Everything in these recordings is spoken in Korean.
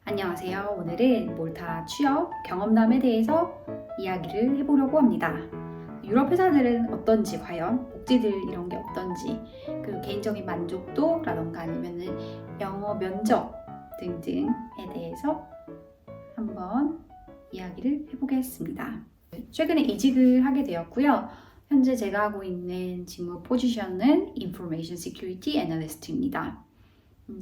안녕하세요. 오늘은 몰타 취업 경험담에 대해서 이야기를 해보려고 합니다. 유럽 회사들은 어떤지, 과연 복지들 이런 게 어떤지, 그리고 개인적인 만족도라던가 아니면은 영어 면접 등등에 대해서 한번 이야기를 해보겠습니다. 최근에 이직을 하게 되었고요. 현재 제가 하고 있는 직무 포지션은 Information Security Analyst입니다.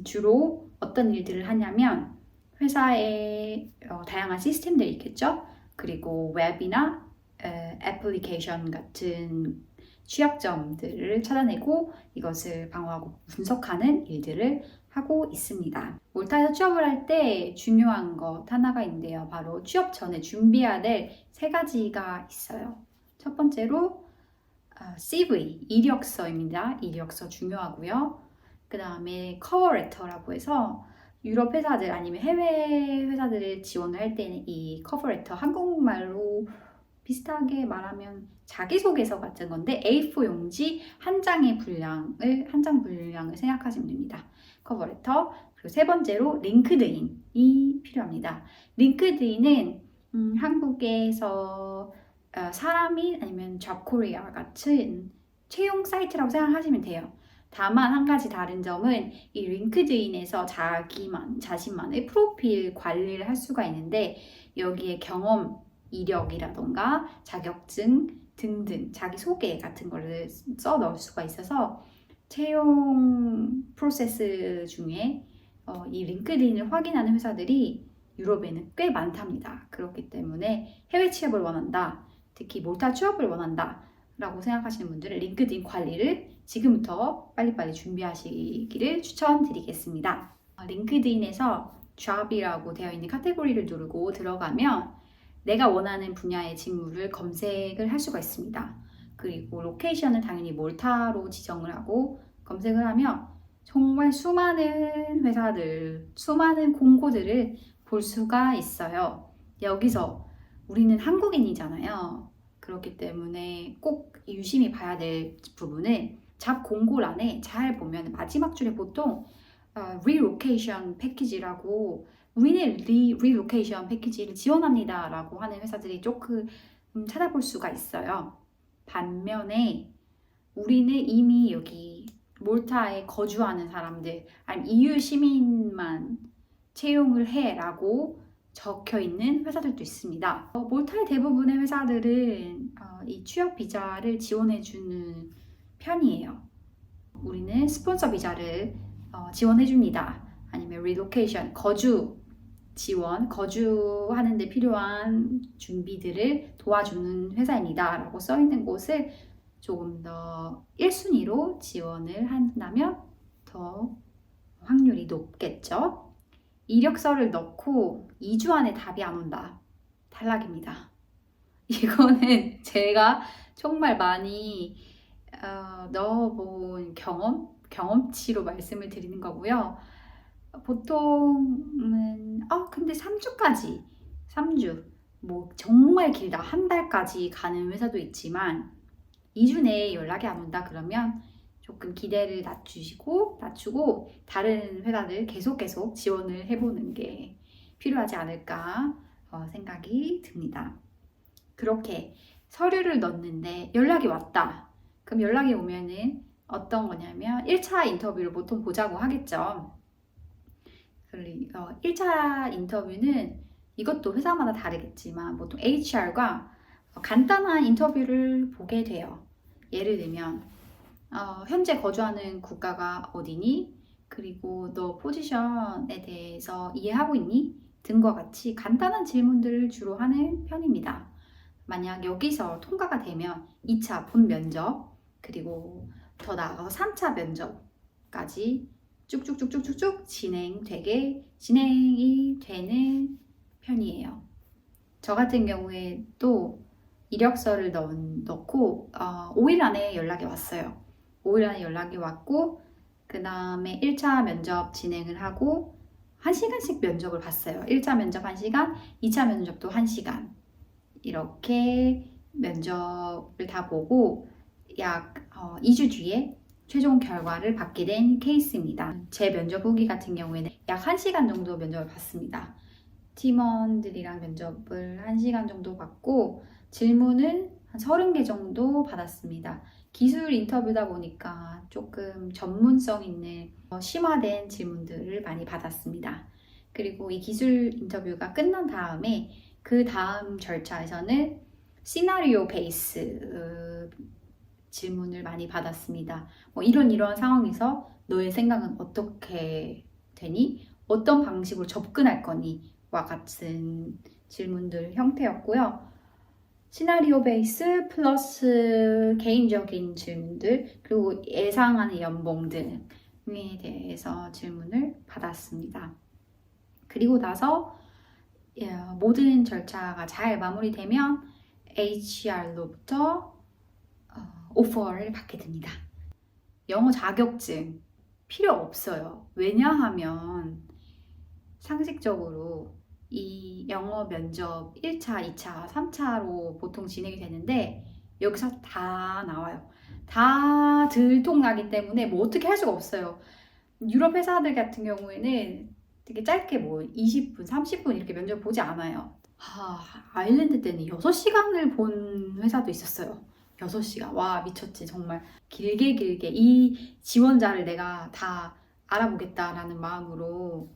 주로 어떤 일들을 하냐면 회사에 다양한 시스템들이 있겠죠. 그리고 웹이나 애플리케이션 같은 취약점들을 찾아내고 이것을 방어하고 분석하는 일들을 하고 있습니다. 몰타에서 취업을 할 때 중요한 것 하나가 있는데요. 바로 취업 전에 준비해야 될 세 가지가 있어요. 첫 번째로 CV, 이력서입니다. 이력서 중요하고요. 그 다음에 커버 레터라고 해서 유럽 회사들 아니면 해외 회사들을 지원을 할 때는 이 커버 레터 한국말로 비슷하게 말하면 자기소개서 같은 건데 A4 용지 한 장 분량을 생각하시면 됩니다. 커버 레터. 그리고 세 번째로 링크드인이 필요합니다. 링크드인은 한국에서 사람이 아니면 잡코리아 같은 채용 사이트라고 생각하시면 돼요. 다만 한 가지 다른 점은 이 링크드인에서 자신만의 프로필 관리를 할 수가 있는데 여기에 경험, 이력이라던가 자격증 등등 자기소개 같은 거를 써 넣을 수가 있어서 채용 프로세스 중에 이 링크드인을 확인하는 회사들이 유럽에는 꽤 많답니다. 그렇기 때문에 해외 취업을 원한다, 특히 몰타 취업을 원한다 라고 생각하시는 분들은 링크드인 관리를 지금부터 빨리빨리 준비하시기를 추천드리겠습니다. 링크드인에서 job이라고 되어 있는 카테고리를 누르고 들어가면 내가 원하는 분야의 직무를 검색을 할 수가 있습니다. 그리고 로케이션은 당연히 몰타로 지정을 하고 검색을 하면 정말 수많은 회사들, 수많은 공고들을 볼 수가 있어요. 여기서 우리는 한국인이잖아요. 그렇기 때문에 꼭 유심히 봐야 될 부분은 잡 공고란에 잘 보면 마지막 줄에 보통 relocation 패키지라고 우리는 relocation 패키지를 지원합니다 라고 하는 회사들이 조금 찾아볼 수가 있어요. 반면에 우리는 이미 여기 몰타에 거주하는 사람들 아니면 EU 시민만 채용을 해 라고 적혀 있는 회사들도 있습니다. 몰타의 대부분의 회사들은 이 취업 비자를 지원해 주는 편이에요. 우리는 스폰서 비자를 지원해 줍니다. 아니면 relocation, 거주 지원, 거주하는 데 필요한 준비들을 도와주는 회사입니다 라고 써 있는 곳을 조금 더 1순위로 지원을 한다면 더 확률이 높겠죠. 이력서를 넣고 2주 안에 답이 안 온다. 탈락입니다. 이거는 제가 정말 많이 넣어본 경험치로 말씀을 드리는 거고요. 보통은 근데 3주 뭐 정말 길다 한 달까지 가는 회사도 있지만 2주 내에 연락이 안 온다 그러면 조금 기대를 낮추고 다른 회사들 계속 지원을 해보는 게 필요하지 않을까 생각이 듭니다. 그렇게 서류를 넣었는데 연락이 왔다. 그럼 연락이 오면은 어떤 거냐면 1차 인터뷰를 보통 보자고 하겠죠. 1차 인터뷰는 이것도 회사마다 다르겠지만 보통 HR과 간단한 인터뷰를 보게 돼요. 예를 들면 현재 거주하는 국가가 어디니? 그리고 너 포지션에 대해서 이해하고 있니? 등과 같이 간단한 질문들을 주로 하는 편입니다. 만약 여기서 통과가 되면 2차 본 면접, 그리고 더 나아가서 3차 면접까지 쭉쭉쭉쭉쭉 진행이 되는 편이에요. 저 같은 경우에 또 이력서를 넣고 5일 안에 연락이 왔어요. 5일 안에 연락이 왔고 그 다음에 1차 면접 진행을 하고 1시간씩 면접을 봤어요. 1차 면접 1시간, 2차 면접도 1시간. 이렇게 면접을 다 보고 약 2주 뒤에 최종 결과를 받게 된 케이스입니다. 제 면접 후기 같은 경우에는 약 1시간 정도 면접을 봤습니다. 팀원들이랑 면접을 1시간 정도 받고 질문을 한 30개 정도 받았습니다. 기술 인터뷰다 보니까 조금 전문성 있는 심화된 질문들을 많이 받았습니다. 그리고 이 기술 인터뷰가 끝난 다음에 그 다음 절차에서는 시나리오 베이스 질문을 많이 받았습니다. 이런 상황에서 너의 생각은 어떻게 되니? 어떤 방식으로 접근할 거니? 와 같은 질문들 형태였고요. 시나리오 베이스 플러스 개인적인 질문들 그리고 예상하는 연봉 등에 대해서 질문을 받았습니다. 그리고 나서 모든 절차가 잘 마무리되면 HR로부터 오퍼를 받게 됩니다. 영어 자격증 필요 없어요. 왜냐하면 상식적으로 이 영어 면접 1차, 2차, 3차로 보통 진행이 되는데 여기서 다 나와요. 다 들통나기 때문에 어떻게 할 수가 없어요. 유럽 회사들 같은 경우에는 되게 짧게 20분, 30분 이렇게 면접 보지 않아요. 아일랜드 때는 6시간을 본 회사도 있었어요. 6시간. 와, 미쳤지. 정말 길게 이 지원자를 내가 다 알아보겠다라는 마음으로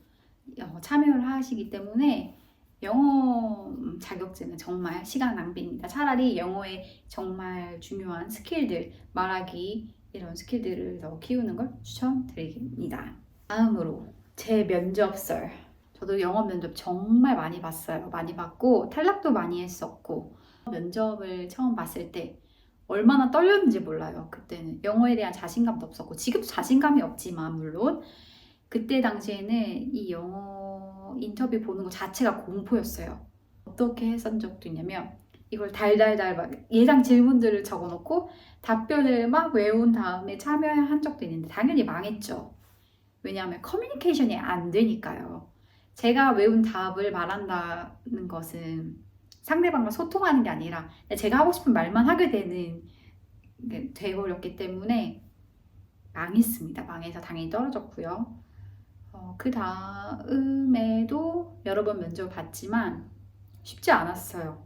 참여를 하시기 때문에 영어 자격증은 정말 시간 낭비입니다. 차라리 영어의 정말 중요한 스킬들, 말하기 이런 스킬들을 더 키우는 걸 추천드립니다. 다음으로 제 면접설. 저도 영어 면접 정말 많이 봤어요. 많이 봤고 탈락도 많이 했었고 면접을 처음 봤을 때 얼마나 떨렸는지 몰라요. 그때는 영어에 대한 자신감도 없었고 지금도 자신감이 없지만 물론 그때 당시에는 이 영어 인터뷰 보는 것 자체가 공포였어요. 어떻게 했던 적도 있냐면 이걸 달달달 막 예상 질문들을 적어놓고 답변을 막 외운 다음에 참여한 적도 있는데 당연히 망했죠. 왜냐하면 커뮤니케이션이 안 되니까요. 제가 외운 답을 말한다는 것은 상대방과 소통하는 게 아니라 제가 하고 싶은 말만 하게 되는 게 돼버렸기 때문에 망했습니다. 망해서 당연히 떨어졌고요. 그 다음에도 여러 번 면접을 봤지만 쉽지 않았어요.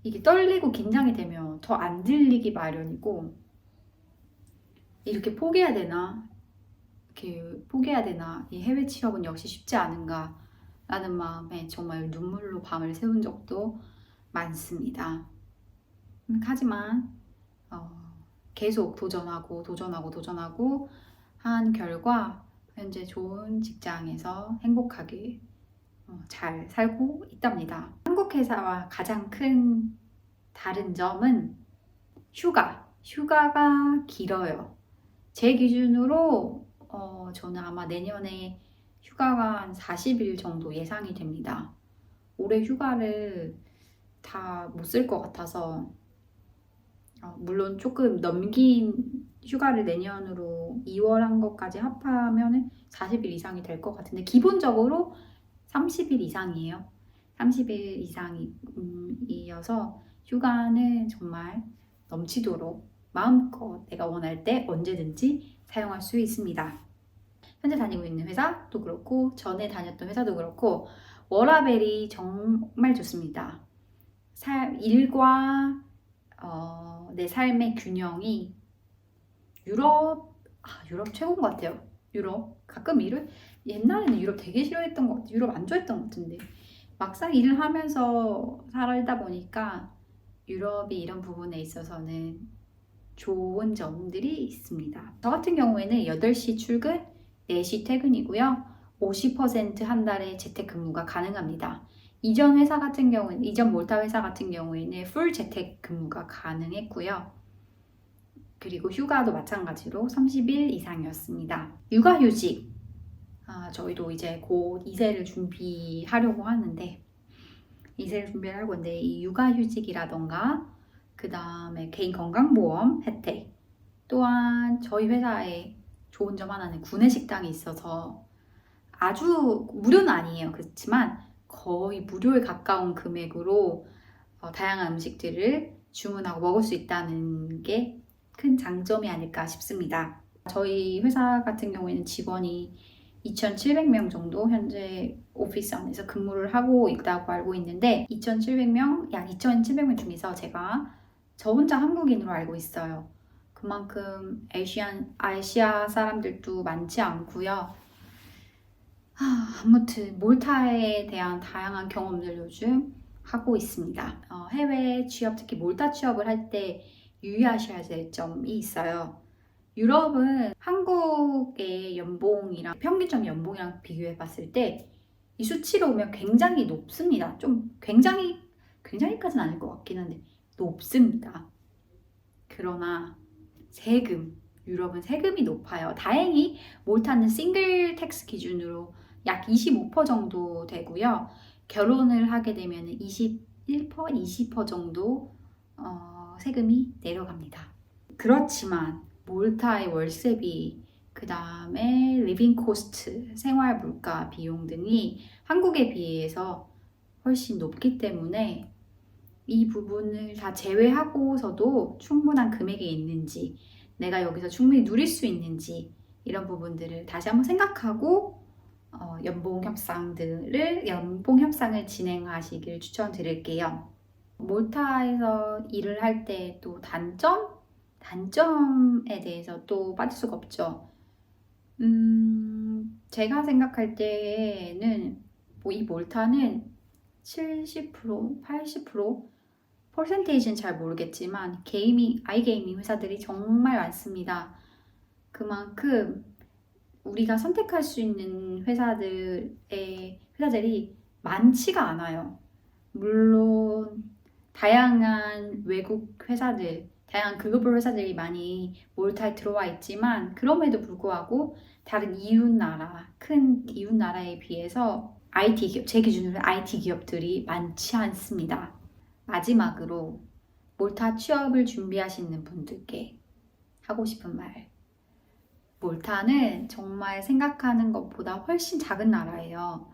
이게 떨리고 긴장이 되면 더 안 들리기 마련이고 이렇게 포기해야 되나? 이렇게 포기해야 되나? 이 해외 취업은 역시 쉽지 않은가? 라는 마음에 정말 눈물로 밤을 새운 적도 많습니다. 하지만 계속 도전하고 한 결과 현재 좋은 직장에서 행복하게 잘 살고 있답니다. 한국 회사와 가장 큰 다른 점은 휴가가 길어요. 제 기준으로 저는 아마 내년에 휴가가 한 40일 정도 예상이 됩니다. 올해 휴가를 다 못 쓸 것 같아서 물론 조금 넘긴 휴가를 내년으로 2월 한 것까지 합하면 40일 이상이 될 것 같은데 기본적으로 30일 이상이에요. 30일 이상이어서 휴가는 정말 넘치도록 마음껏 내가 원할 때 언제든지 사용할 수 있습니다. 현재 다니고 있는 회사도 그렇고 전에 다녔던 회사도 그렇고 워라밸이 정말 좋습니다. 일과 내 삶의 균형이 유럽 최고인 것 같아요. 유럽 가끔 옛날에는 유럽 되게 싫어했던 것 같아요. 유럽 안 좋아했던 것 같은데 막상 일을 하면서 살다 보니까 유럽이 이런 부분에 있어서는 좋은 점들이 있습니다. 저 같은 경우에는 8시 출근, 4시 퇴근이고요. 50% 한 달에 재택근무가 가능합니다. 이전 몰타 회사 같은 경우에는 풀 재택근무가 가능했고요. 그리고 휴가도 마찬가지로 30일 이상이었습니다. 육아휴직. 저희도 이제 곧 2세를 준비하려고 하는데 이 육아휴직이라던가 그 다음에 개인 건강보험 혜택 또한 저희 회사에 좋은 점 하나는 구내식당이 있어서 아주 무료는 아니에요. 그렇지만 거의 무료에 가까운 금액으로 다양한 음식들을 주문하고 먹을 수 있다는 게 큰 장점이 아닐까 싶습니다. 저희 회사 같은 경우에는 직원이 2,700명 정도 현재 오피스 안에서 근무를 하고 있다고 알고 있는데 2,700명, 약 2,700명 중에서 저 혼자 한국인으로 알고 있어요. 그만큼 아시아 사람들도 많지 않고요. 아무튼 몰타에 대한 다양한 경험들 요즘 하고 있습니다. 해외 취업, 특히 몰타 취업을 할 때 유의하셔야 될 점이 있어요. 유럽은 한국의 연봉이랑 평균적 연봉이랑 비교해 봤을 때 이 수치로 보면 굉장히 높습니다. 좀 굉장히까지는 아닐 것 같긴 한데 높습니다. 그러나 유럽은 세금이 높아요. 다행히 몰타는 싱글 텍스 기준으로 약 25% 정도 되고요. 결혼을 하게 되면 21%, 20% 정도 세금이 내려갑니다. 그렇지만 몰타의 월세비, 그 다음에 리빙 코스트, 생활 물가 비용 등이 한국에 비해서 훨씬 높기 때문에 이 부분을 다 제외하고서도 충분한 금액이 있는지, 내가 여기서 충분히 누릴 수 있는지 이런 부분들을 다시 한번 생각하고 연봉 협상을 진행하시길 추천드릴게요. 몰타에서 일을 할 때 또 단점에 대해서 또 빠질 수가 없죠. 제가 생각할 때는 이 몰타는 70%, 80% 퍼센테이지는 잘 모르겠지만 아이게이밍 회사들이 정말 많습니다. 그만큼 우리가 선택할 수 있는 회사들이 많지가 않아요. 물론 다양한 외국 회사들, 다양한 글로벌 회사들이 많이 몰타에 들어와 있지만 그럼에도 불구하고 다른 큰 이웃 나라에 비해서 제 기준으로 IT 기업들이 많지 않습니다. 마지막으로 몰타 취업을 준비하시는 분들께 하고 싶은 말. 몰타는 정말 생각하는 것보다 훨씬 작은 나라예요.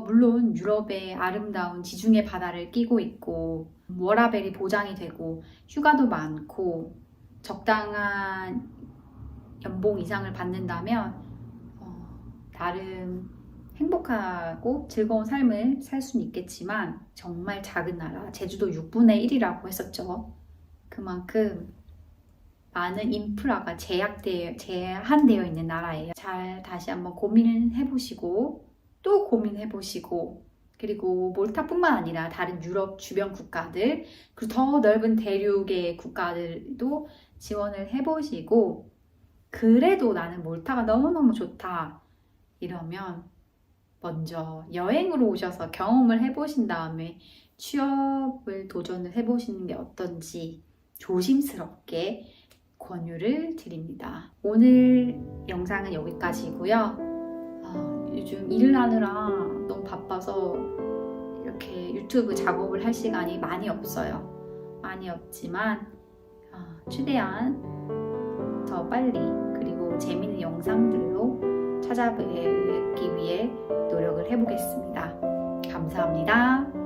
물론 유럽의 아름다운 지중해 바다를 끼고 있고 워라밸이 보장이 되고 휴가도 많고 적당한 연봉 이상을 받는다면 나름 행복하고 즐거운 삶을 살 수는 있겠지만 정말 작은 나라, 제주도 6분의 1이라고 했었죠. 그만큼 많은 인프라가 제한되어 있는 나라예요. 잘 다시 한번 고민해보시고 또 고민해보시고 그리고 몰타뿐만 아니라 다른 유럽 주변 국가들 그리고 더 넓은 대륙의 국가들도 지원을 해보시고 그래도 나는 몰타가 너무너무 좋다 이러면 먼저 여행으로 오셔서 경험을 해보신 다음에 취업을 도전을 해보시는 게 어떤지 조심스럽게 권유를 드립니다. 오늘 영상은 여기까지고요. 요즘 일을 하느라 너무 바빠서 이렇게 유튜브 작업을 할 시간이 많이 없어요. 많이 없지만 최대한 더 빨리 그리고 재미있는 영상들로 찾아뵙기 위해 노력을 해보겠습니다. 감사합니다.